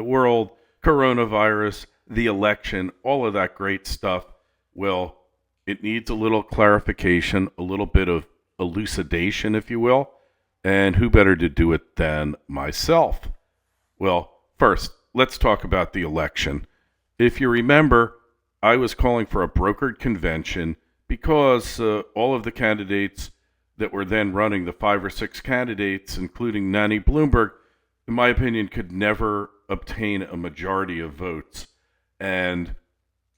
the world, coronavirus, the election, all of that great stuff. Well, it needs a little clarification, a little bit of elucidation, if you will. And who better to do it than myself? Well, first, let's talk about the election. If you remember, I was calling for a brokered convention because all of the candidates that were then running, the 5 or 6 candidates, including Nanny Bloomberg, in my opinion, could never obtain a majority of votes. And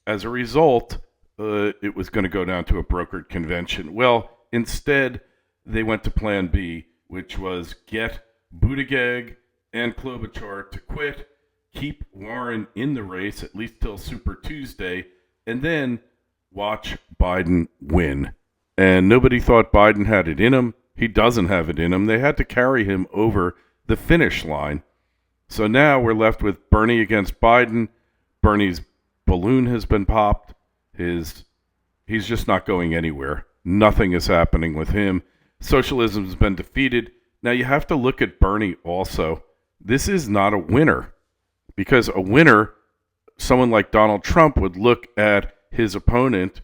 as a result, it was going to go down to a brokered convention. Well, instead, they went to Plan B, which was get Buttigieg and Klobuchar to quit, keep Warren in the race at least till Super Tuesday, and then watch Biden win. And nobody thought Biden had it in him. He doesn't have it in him. They had to carry him over the finish line. So now we're left with Bernie against Biden. Bernie's balloon has been popped. He's just not going anywhere. Nothing is happening with him. Socialism's been defeated. Now you have to look at Bernie also. This is not a winner, because a winner, someone like Donald Trump, would look at his opponent,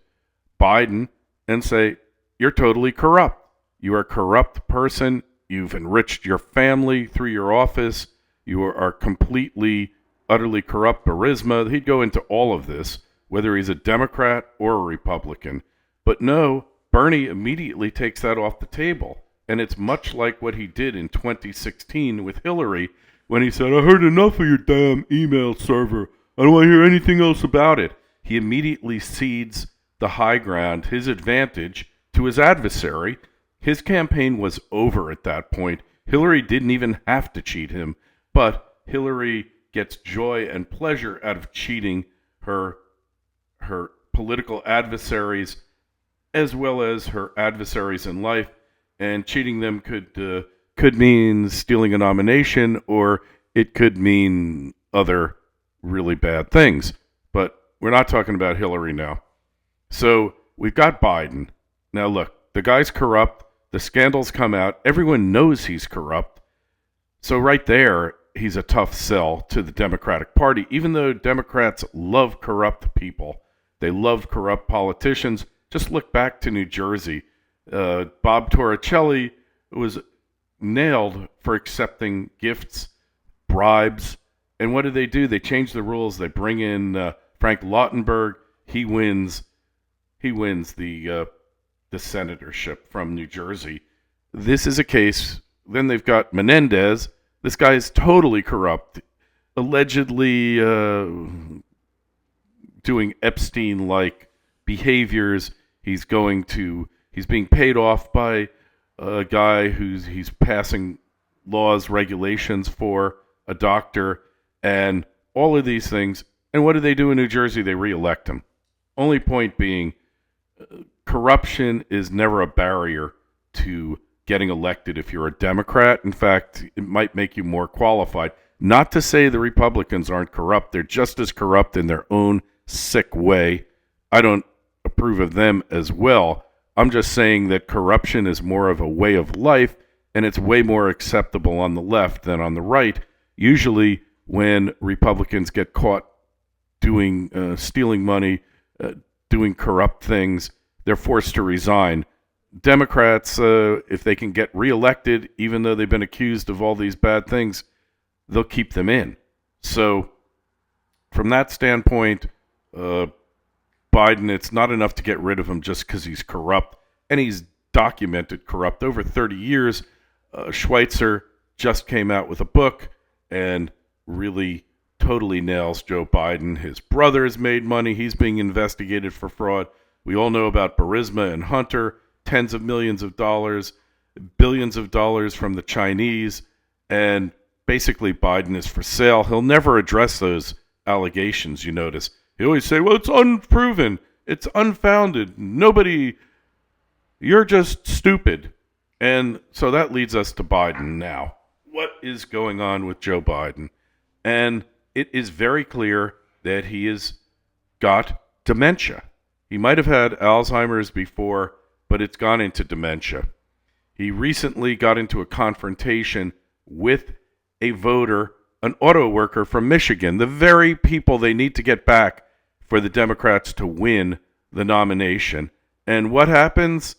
Biden, and say, you're totally corrupt. You are a corrupt person. You've enriched your family through your office. You are completely, utterly corrupt. Burisma. He'd go into all of this, whether he's a Democrat or a Republican. But no, Bernie immediately takes that off the table. And it's much like what he did in 2016 with Hillary, when he said, I heard enough of your damn email server. I don't want to hear anything else about it. He immediately cedes the high ground, his advantage, to his adversary. His campaign was over at that point. Hillary didn't even have to cheat him, but Hillary gets joy and pleasure out of cheating her political adversaries as well as her adversaries in life, and cheating them could mean stealing a nomination, or it could mean other really bad things. But we're not talking about Hillary now. So we've got Biden. Now look, the guy's corrupt. The scandals come out. Everyone knows he's corrupt. So right there, he's a tough sell to the Democratic Party, even though Democrats love corrupt people. They love corrupt politicians. Just look back to New Jersey. Bob Torricelli was nailed for accepting gifts, bribes. And what do? They change the rules. They bring in Frank Lautenberg. He wins the senatorship from New Jersey. This is a case. Then they've got Menendez. This guy is totally corrupt, allegedly doing Epstein-like behaviors. He's being paid off by a guy he's passing laws, regulations for, a doctor, and all of these things. And what do they do in New Jersey? They reelect him. Only point being, corruption is never a barrier to getting elected if you're a Democrat. In fact, it might make you more qualified. Not to say the Republicans aren't corrupt. They're just as corrupt in their own sick way. I don't approve of them as well. I'm just saying that corruption is more of a way of life, and it's way more acceptable on the left than on the right. Usually when Republicans get caught doing stealing money, doing corrupt things, they're forced to resign. Democrats, if they can get reelected, even though they've been accused of all these bad things, they'll keep them in. So from that standpoint, Biden, it's not enough to get rid of him just because he's corrupt. And he's documented corrupt. Over 30 years, Schweitzer just came out with a book and really totally nails Joe Biden. His brother has made money. He's being investigated for fraud. We all know about Burisma and Hunter, tens of millions of dollars, billions of dollars from the Chinese, and basically Biden is for sale. He'll never address those allegations, you notice. He always say, well, it's unproven. It's unfounded. You're just stupid. And so that leads us to Biden now. What is going on with Joe Biden? And it is very clear that he has got dementia. He might have had Alzheimer's before, but it's gone into dementia. He recently got into a confrontation with a voter an auto worker from Michigan, the very people they need to get back for the Democrats to win the nomination. And what happens?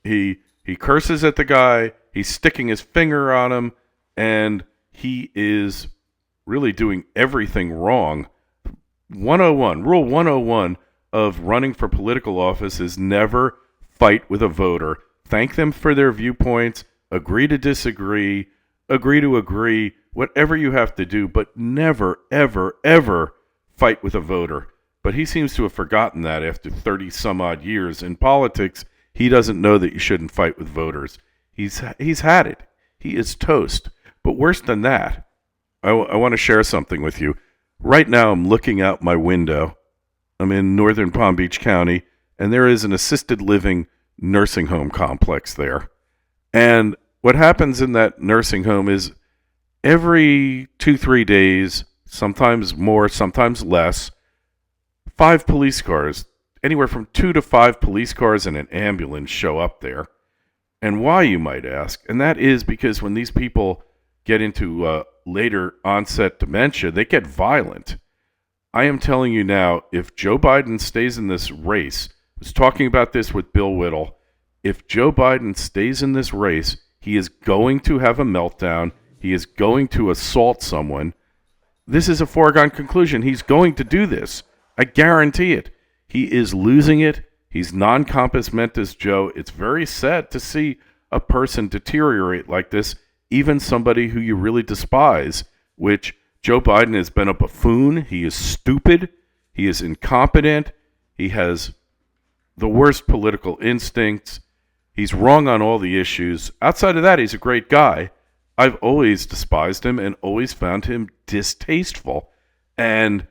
He curses at the guy. He's sticking his finger on him, and he is really doing everything wrong. 101, Rule 101 of running for political office is never fight with a voter. Thank them for their viewpoints, agree to disagree, agree to agree, whatever you have to do, but never, ever, ever fight with a voter. But he seems to have forgotten that after 30 some odd years in politics. He doesn't know that you shouldn't fight with voters. He's had it. He is toast. But worse than that, I want to share something with you. Right now, I'm looking out my window. I'm in northern Palm Beach County, and there is an assisted living nursing home complex there. And what happens in that nursing home is every 2-3 days, sometimes more, sometimes less, 5 police cars, anywhere from 2 to 5 police cars and an ambulance show up there. And why, you might ask? And that is because when these people get into later onset dementia, they get violent. I am telling you now, if Joe Biden stays in this race, I was talking about this with Bill Whittle, if Joe Biden stays in this race, he is going to have a meltdown. He is going to assault someone. This is a foregone conclusion. He's going to do this. I guarantee it. He is losing it. He's non-compos mentis Joe. It's very sad to see a person deteriorate like this, even somebody who you really despise, which Joe Biden has been a buffoon. He is stupid. He is incompetent. He has the worst political instincts. He's wrong on all the issues. Outside of that, he's a great guy. I've always despised him and always found him distasteful. And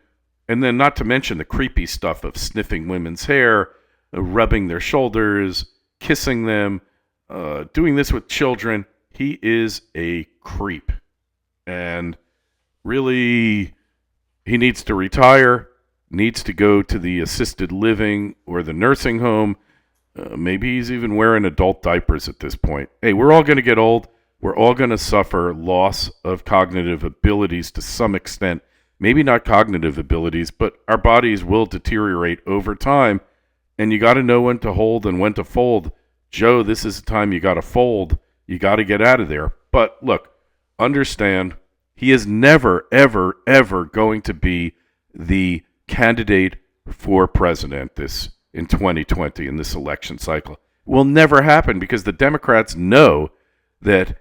then not to mention the creepy stuff of sniffing women's hair, rubbing their shoulders, kissing them, doing this with children. He is a creep. And really, he needs to retire, needs to go to the assisted living or the nursing home. Maybe he's even wearing adult diapers at this point. Hey, we're all going to get old. We're all going to suffer loss of cognitive abilities to some extent. Maybe not cognitive abilities, but our bodies will deteriorate over time. And you got to know when to hold and when to fold. Joe, this is the time you got to fold. You got to get out of there. But look, understand, he is never, ever, ever going to be the candidate for president in 2020 in this election cycle. It will never happen because the Democrats know that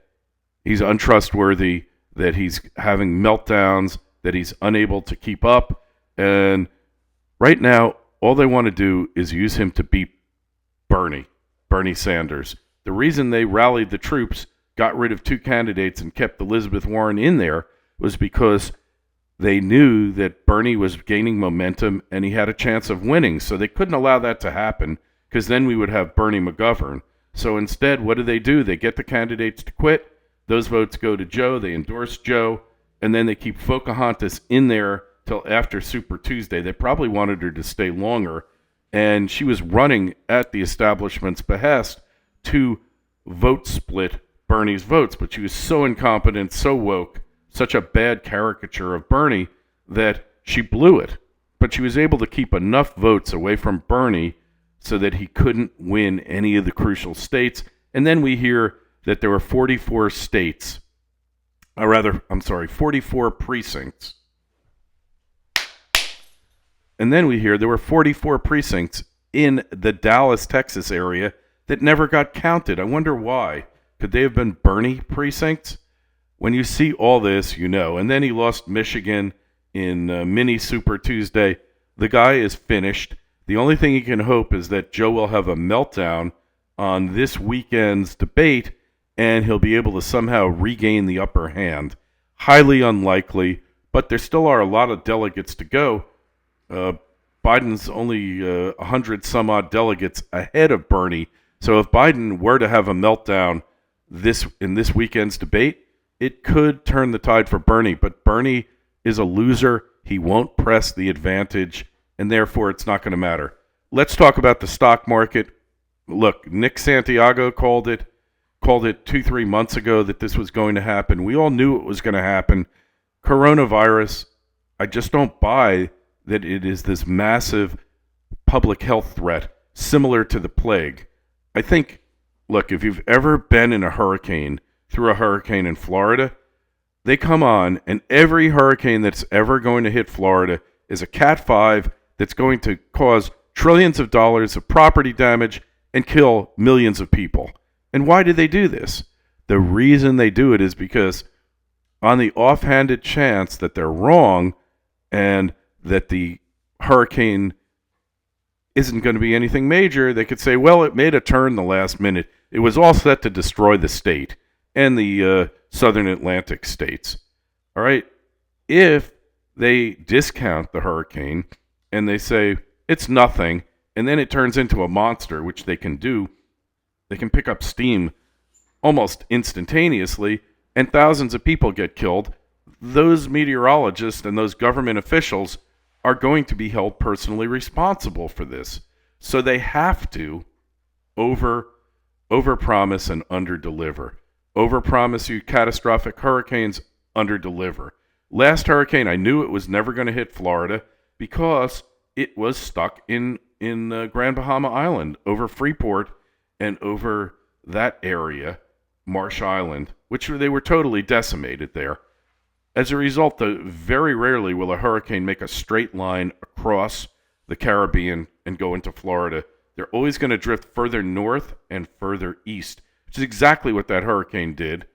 he's untrustworthy, that he's having meltdowns, that he's unable to keep up. And right now, all they want to do is use him to beat Bernie Sanders. The reason they rallied the troops, got rid of 2 candidates, and kept Elizabeth Warren in there was because they knew that Bernie was gaining momentum and he had a chance of winning. So they couldn't allow that to happen because then we would have Bernie McGovern. So instead, what do? They get the candidates to quit. Those votes go to Joe. They endorse Joe. And then they keep Pocahontas in there till after Super Tuesday. They probably wanted her to stay longer. And she was running at the establishment's behest to vote split Bernie's votes. But she was so incompetent, so woke, such a bad caricature of Bernie that she blew it. But she was able to keep enough votes away from Bernie so that he couldn't win any of the crucial states. And then we hear that there were 44 states, 44 precincts. And then we hear there were 44 precincts in the Dallas, Texas area that never got counted. I wonder why. Could they have been Bernie precincts? When you see all this, you know. And then he lost Michigan in mini Super Tuesday. The guy is finished. The only thing he can hope is that Joe will have a meltdown on this weekend's debate and he'll be able to somehow regain the upper hand. Highly unlikely, but there still are a lot of delegates to go. Biden's only 100 some odd delegates ahead of Bernie. So if Biden were to have a meltdown in this weekend's debate, it could turn the tide for Bernie. But Bernie is a loser. He won't press the advantage, and therefore it's not going to matter. Let's talk about the stock market. Look, Nick Santiago called it 2-3 months ago that this was going to happen. We all knew it was going to happen. Coronavirus, I just don't buy that it is this massive public health threat similar to the plague. I think, look, if you've ever been in a hurricane, through a hurricane in Florida, they come on, and every hurricane that's ever going to hit Florida is a Cat 5 that's going to cause trillions of dollars of property damage and kill millions of people. And why do they do this? The reason they do it is because on the offhanded chance that they're wrong and that the hurricane isn't going to be anything major, they could say, well, it made a turn the last minute. It was all set to destroy the state and the southern Atlantic states. All right? If they discount the hurricane and they say it's nothing, and then it turns into a monster, which they can do, they can pick up steam almost instantaneously, and thousands of people get killed, those meteorologists and those government officials are going to be held personally responsible for this. So they have to overpromise and underdeliver. Overpromise you catastrophic hurricanes, underdeliver. Last hurricane, I knew it was never going to hit Florida because it was stuck in Grand Bahama Island, over Freeport and over that area, Marsh Island, which they were totally decimated there. As a result, very rarely will a hurricane make a straight line across the Caribbean and go into Florida. They're always going to drift further north and further east, which is exactly what that hurricane did.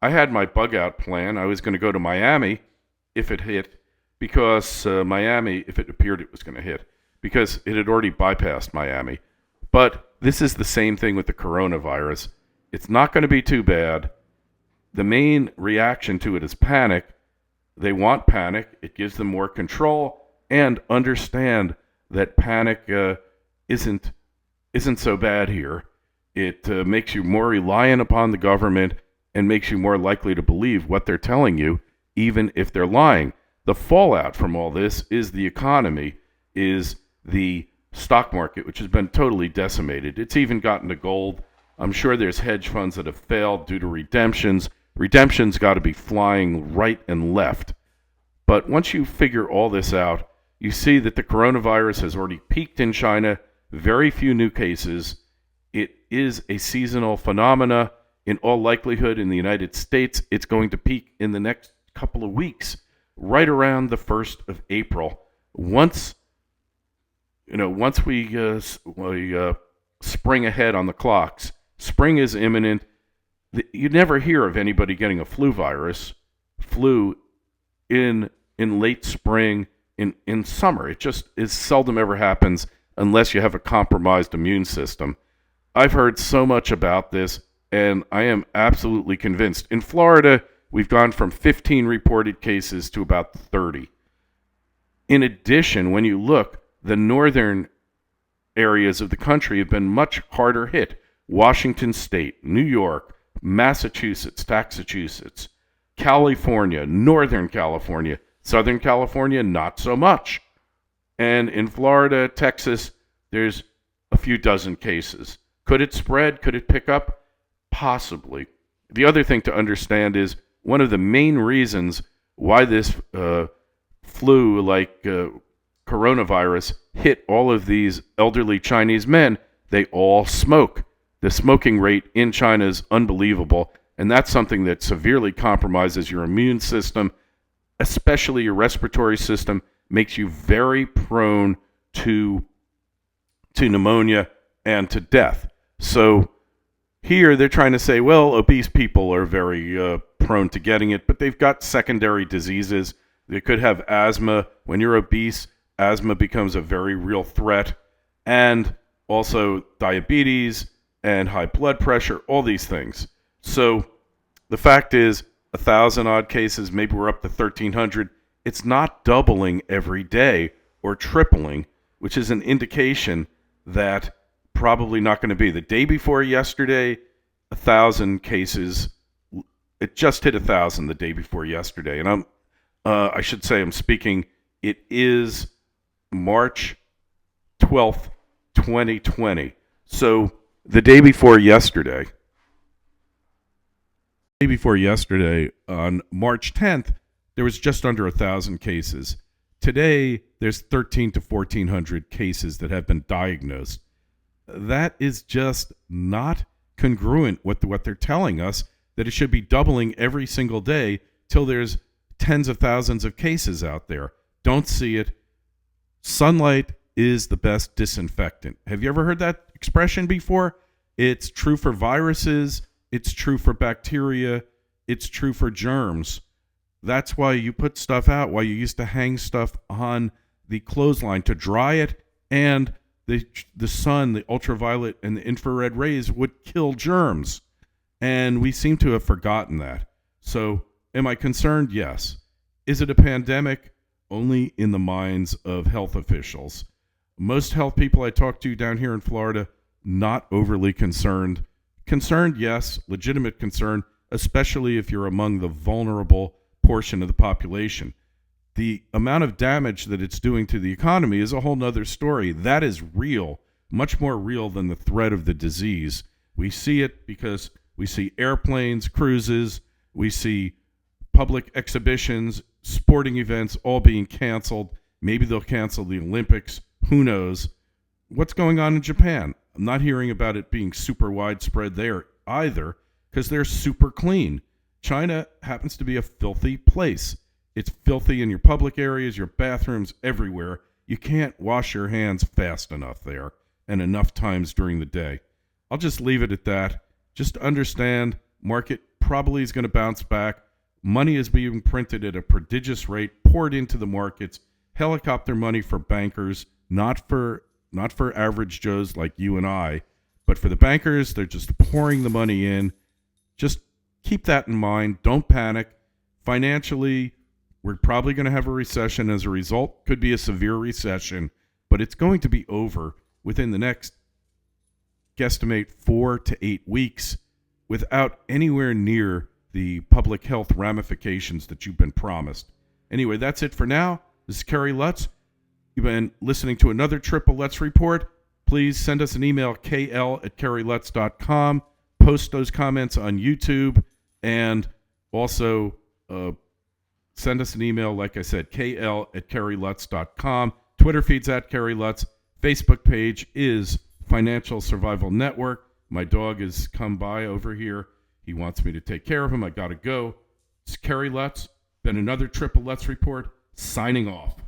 I had my bug out plan. I was going to go to Miami if it hit, because Miami, if it appeared it was going to hit, because it had already bypassed Miami. But this is the same thing with the coronavirus. It's not going to be too bad. The main reaction to it is panic. They want panic. It gives them more control, and understand that panic isn't so bad here. It makes you more reliant upon the government and makes you more likely to believe what they're telling you, even if they're lying. The fallout from all this is the economy, is the stock market, which has been totally decimated. It's even gotten to gold. I'm sure there's hedge funds that have failed due to redemptions. Redemptions got to be flying right and left. But once you figure all this out, you see that the coronavirus has already peaked in China, very few new cases. It is a seasonal phenomena. In all likelihood, in the United States, it's going to peak in the next couple of weeks, right around the 1st of April. Once we spring ahead on the clocks, spring is imminent. You never hear of anybody getting a flu in late spring, in summer. It just seldom ever happens unless you have a compromised immune system. I've heard so much about this, and I am absolutely convinced. In Florida, we've gone from 15 reported cases to about 30. In addition, when you look, the northern areas of the country have been much harder hit. Washington State, New York, Massachusetts, Taxachusetts, California, Northern California, Southern California, not so much. And in Florida, Texas, there's a few dozen cases. Could it spread? Could it pick up? Possibly. The other thing to understand is one of the main reasons why this flu, like coronavirus, hit all of these elderly Chinese men. They all smoke. The smoking rate in China is unbelievable, and that's something that severely compromises your immune system, especially your respiratory system, makes you very prone to pneumonia and to death. So here they're trying to say, well, obese people are very prone to getting it, but they've got secondary diseases. They could have asthma. When you're obese, asthma becomes a very real threat, and also diabetes and high blood pressure, all these things. So the fact is, 1,000 odd cases, maybe we're up to 1,300. It's not doubling every day or tripling, which is an indication that probably not going to be. The day before yesterday, 1,000 cases. It just hit 1,000 the day before yesterday. And I should say I'm speaking, it is March 12th, 2020. So the day before yesterday, on March 10th, there was just under 1,000 cases. Today, there's 13 to 1,400 cases that have been diagnosed. That is just not congruent with what they're telling us, that it should be doubling every single day till there's tens of thousands of cases out there. Don't see it. Sunlight is the best disinfectant. Have you ever heard that expression before? It's true for viruses. It's true for bacteria. It's true for germs. That's why you put stuff out, why you used to hang stuff on the clothesline to dry it, and the sun, the ultraviolet and the infrared rays would kill germs. And we seem to have forgotten that. So am I concerned? Yes. Is it a pandemic? Only in the minds of health officials. Most health people I talk to down here in Florida, not overly concerned. Concerned, yes, legitimate concern, especially if you're among the vulnerable portion of the population. The amount of damage that it's doing to the economy is a whole nother story. That is real, much more real than the threat of the disease. We see it because we see airplanes, cruises, we see public exhibitions, sporting events all being canceled. Maybe they'll cancel the Olympics. Who knows? What's going on in Japan? I'm not hearing about it being super widespread there either because they're super clean. China happens to be a filthy place. It's filthy in your public areas, your bathrooms, everywhere. You can't wash your hands fast enough there and enough times during the day. I'll just leave it at that. Just understand, market probably is going to bounce back. Money is being printed at a prodigious rate, poured into the markets, helicopter money for bankers, not for average Joes like you and I, but for the bankers, they're just pouring the money in. Just keep that in mind. Don't panic. Financially, we're probably going to have a recession as a result. Could be a severe recession, but it's going to be over within the next, guesstimate, 4 to 8 weeks without anywhere near the public health ramifications that you've been promised. Anyway, that's it for now. This is Kerry Lutz. You've been listening to another Triple Lutz Report. Please send us an email, kl@kerrylutz.com. Post those comments on YouTube, and also send us an email, like I said, kl@kerrylutz.com. Twitter feed's @KerryLutz. Facebook page is Financial Survival Network. My dog has come by over here. He wants me to take care of him. I got to go. It's Kerry Lutz. Been another Triple Lutz Report. Signing off.